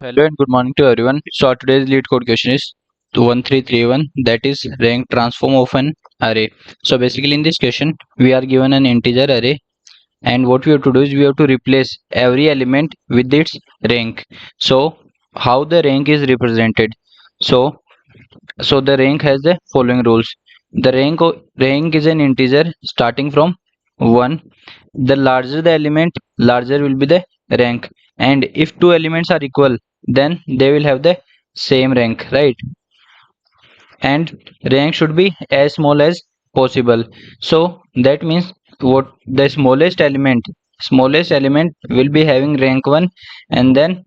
Hello and good morning to everyone. So our today's lead code question is 1331, that is rank transform of an array. So basically in this question we are given an integer array, and what we have to do is we have to replace every element with its rank. So how the rank is represented? So the rank has the following rules. The rank is an integer starting from 1. The larger the element, larger will be the rank, and if two elements are equal, then they will have the same rank, right? And rank should be as small as possible. So that means what the smallest element will be having rank 1, and then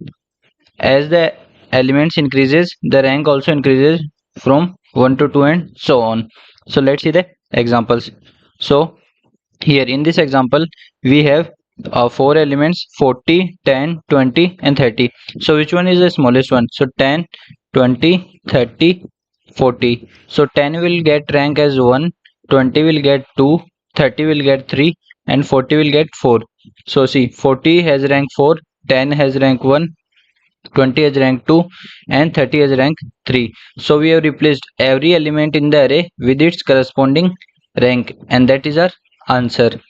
as the elements increases, the rank also increases from 1 to 2 and so on. So let's see the examples. So here in this example we have four elements: 40, 10, 20 and 30. So which one is the smallest one? So 10, 20, 30, 40. So 10 will get rank as 1, 20 will get 2, 30 will get 3 and 40 will get 4. So see, 40 has rank 4, 10 has rank 1, 20 has rank 2 and 30 has rank 3. So we have replaced every element in the array with its corresponding rank, and that is our answer.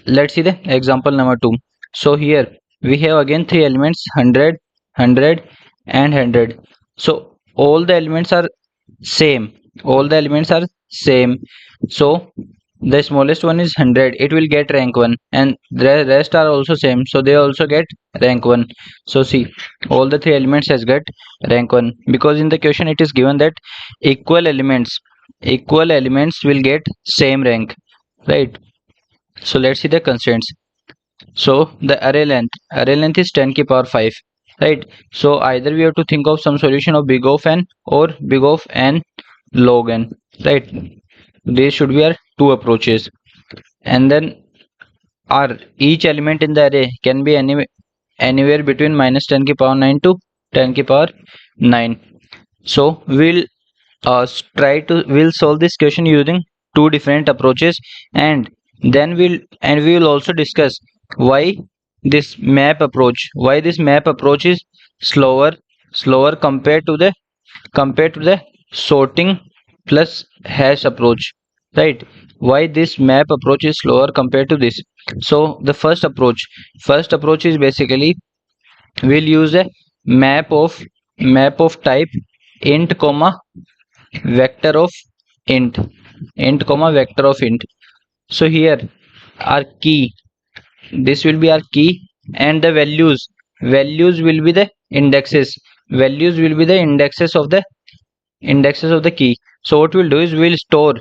Let's see the example number 2. So here we have again three elements: 100, 100 and 100. So all the elements are same, all the elements are same. So the smallest one is 100, it will get rank 1, and the rest are also same, so they also get rank 1. So see, all the three elements has got rank 1, because in the question it is given that equal elements will get same rank, right? So let's see the constraints. So the array length is 10 ki power 5, right? So either we have to think of some solution of big of n or big of n log n, right? These should be our two approaches. And then our each element in the array can be anywhere between minus 10 ki power 9 to 10 ki power 9. So we'll solve this question using two different approaches, and then we will also discuss why this map approach is slower compared to the sorting plus hash approach, right? Why this map approach is slower compared to this? So the first approach is basically we'll use a map of type int comma vector of int. So here our key, this will be our key, and the values will be the indexes of the key. So what we'll do is we'll store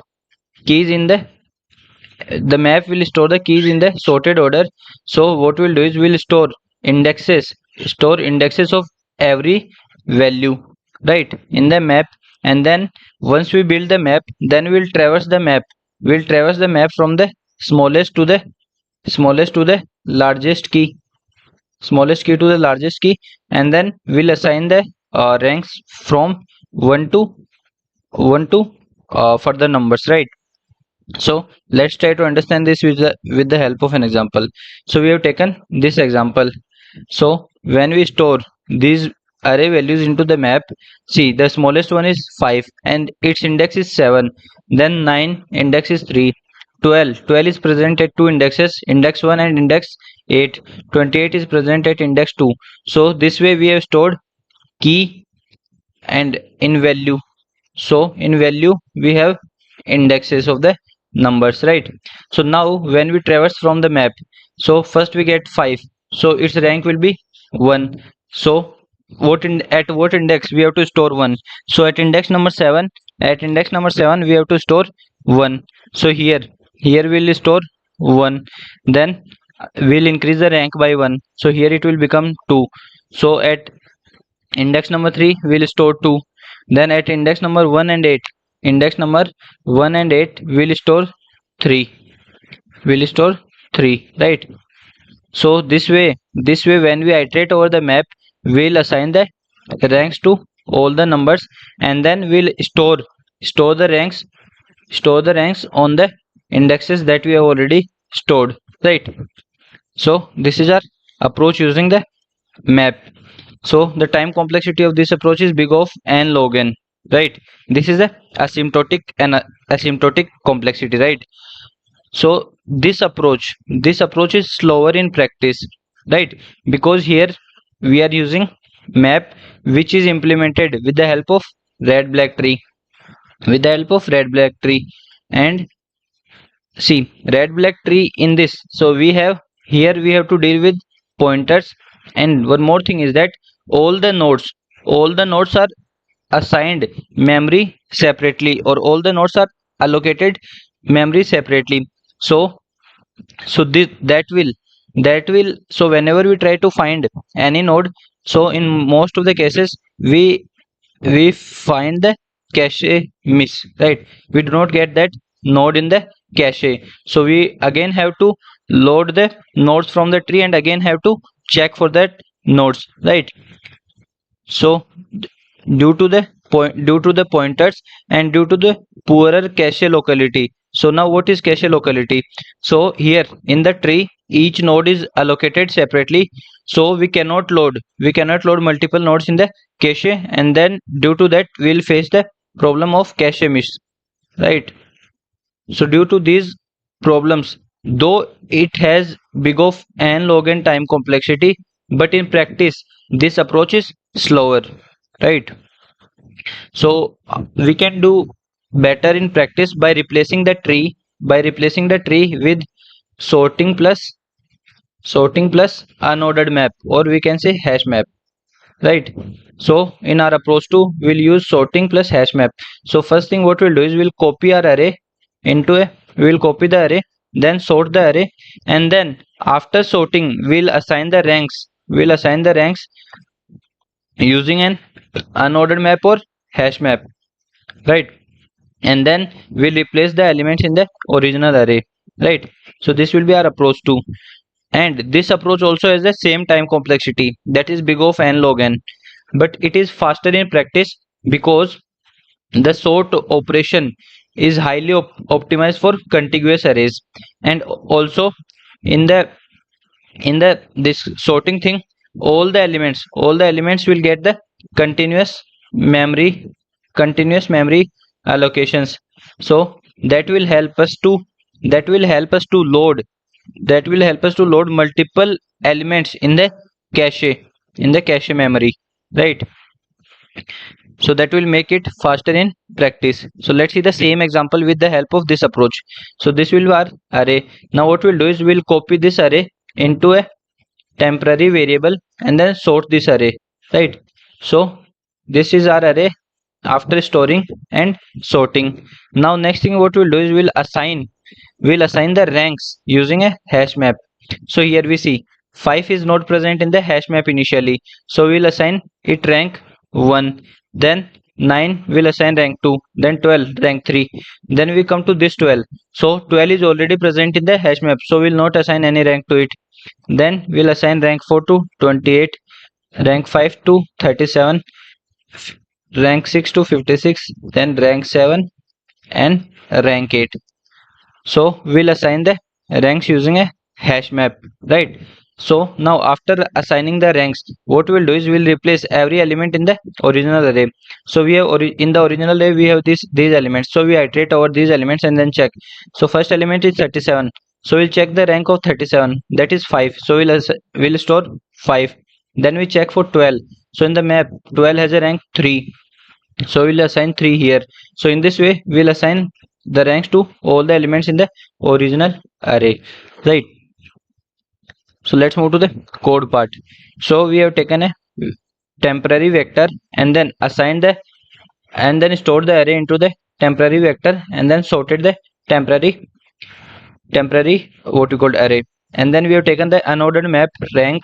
keys in the map will store the keys in the sorted order. So what we'll do is we'll store indexes of every value, right, in the map. And then once we build the map, then we'll traverse the map from the smallest to the largest key, and then we'll assign the ranks from 1 to 1 to further numbers, right? So let's try to understand this with the help of an example. So we have taken this example. So when we store these array values into the map, see, the smallest one is 5 and its index is 7, then 9 index is 3, 12 is present at two indexes, index 1 and index 8, 28 is present at index 2. So this way we have stored key and in value. So in value we have indexes of the numbers, right? So now when we traverse from the map, so first we get 5, so its rank will be 1. So at what index we have to store 1? So at index number 7 we have to store 1. So here we'll store 1, then we'll increase the rank by 1, so here it will become 2. So at index number 3 we'll store 2, then at index number 1 and 8 we'll store 3, right? So this way when we iterate over the map, we'll assign the ranks to all the numbers, and then we'll store the ranks on the indexes that we have already stored, right? So this is our approach using the map. So the time complexity of this approach is big of n log n, right? This is a asymptotic complexity, right? So this approach is slower in practice, right? Because here we are using map which is implemented with the help of red black tree, with the help of red black tree. And see, red black tree in this, so we have here we have to deal with pointers. And one more thing is that all the nodes are assigned memory separately, or all the nodes are allocated memory separately. So so this that will so whenever we try to find any node, so in most of the cases we find the cache miss, right? We do not get that node in the cache, so we again have to load the nodes from the tree and again have to check for that nodes, right? So due to the pointers and due to the poorer cache locality. So now what is cache locality? So here in the tree each node is allocated separately, so we cannot load multiple nodes in the cache, and then due to that we will face the problem of cache miss, right? So due to these problems, though it has big of n log n time complexity, but in practice this approach is slower, right? So we can do better in practice by replacing the tree with sorting plus unordered map, or we can say hash map, right? So in our approach 2 we'll use sorting plus hash map. So first thing what we'll do is we'll copy the array, then sort the array, and then after sorting we'll assign the ranks using an unordered map or hash map, right? And then we'll replace the elements in the original array, right? So this will be our approach 2, and this approach also has the same time complexity, that is big of n log n, but it is faster in practice because the sort operation is highly optimized for contiguous arrays. And also in the this sorting thing, all the elements will get the continuous memory continuous memory allocations. So that will help us to that will help us to load that will help us to load multiple elements cache in the cache memory, right? So that will make it faster in practice. So let's see the same example with the help of this approach. So this will be our array. Now what we'll do is we'll copy this array into a temporary variable and then sort this array, right? So this is our array after storing and sorting. Now next thing what we'll do is we'll assign the ranks using a hash map. So here we see 5 is not present in the hash map initially, so we'll assign it rank 1, then 9 will assign rank 2, then 12 rank 3, then we come to this 12. So 12 is already present in the hash map, so we'll not assign any rank to it. Then we'll assign rank 4 to 28, rank 5 to 37, rank 6 to 56, then rank 7 and rank 8. So we'll assign the ranks using a hash map, right? So now after assigning the ranks, what we'll do is we'll replace every element in the original array. So we have in the original array we have these elements, so we iterate over these elements and then check. So first element is 37, so we'll check the rank of 37, that is 5, so we'll store 5. Then we check for 12, so in the map 12 has a rank 3, so we'll assign 3 here. So in this way we'll assign the ranks to all the elements in the original array, right? So let's move to the code part. So we have taken a temporary vector and then stored the array into the temporary vector and then sorted the temporary what we called array. And then we have taken the unordered map rank,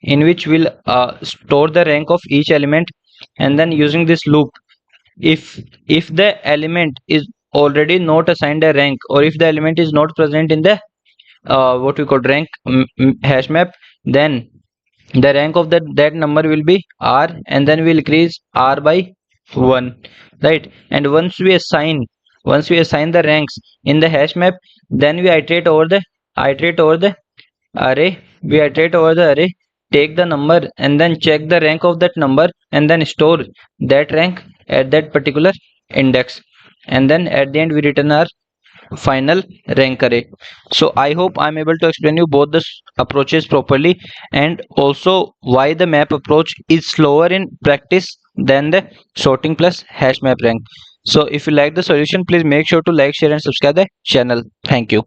in which we'll store the rank of each element. And then using this loop, if the element is already not assigned a rank, or if the element is not present in the what we call rank hash map, then the rank of that number will be r, and then we'll increase r by 1, right? And once we assign the ranks in the hash map, then we iterate over the array take the number and then check the rank of that number and then store that rank at that particular index, and then at the end we return our final rank array. So I hope I'm able to explain you both the approaches properly, and also why the map approach is slower in practice than the sorting plus hash map rank. So if you like the solution, please make sure to like, share and subscribe the channel. Thank you.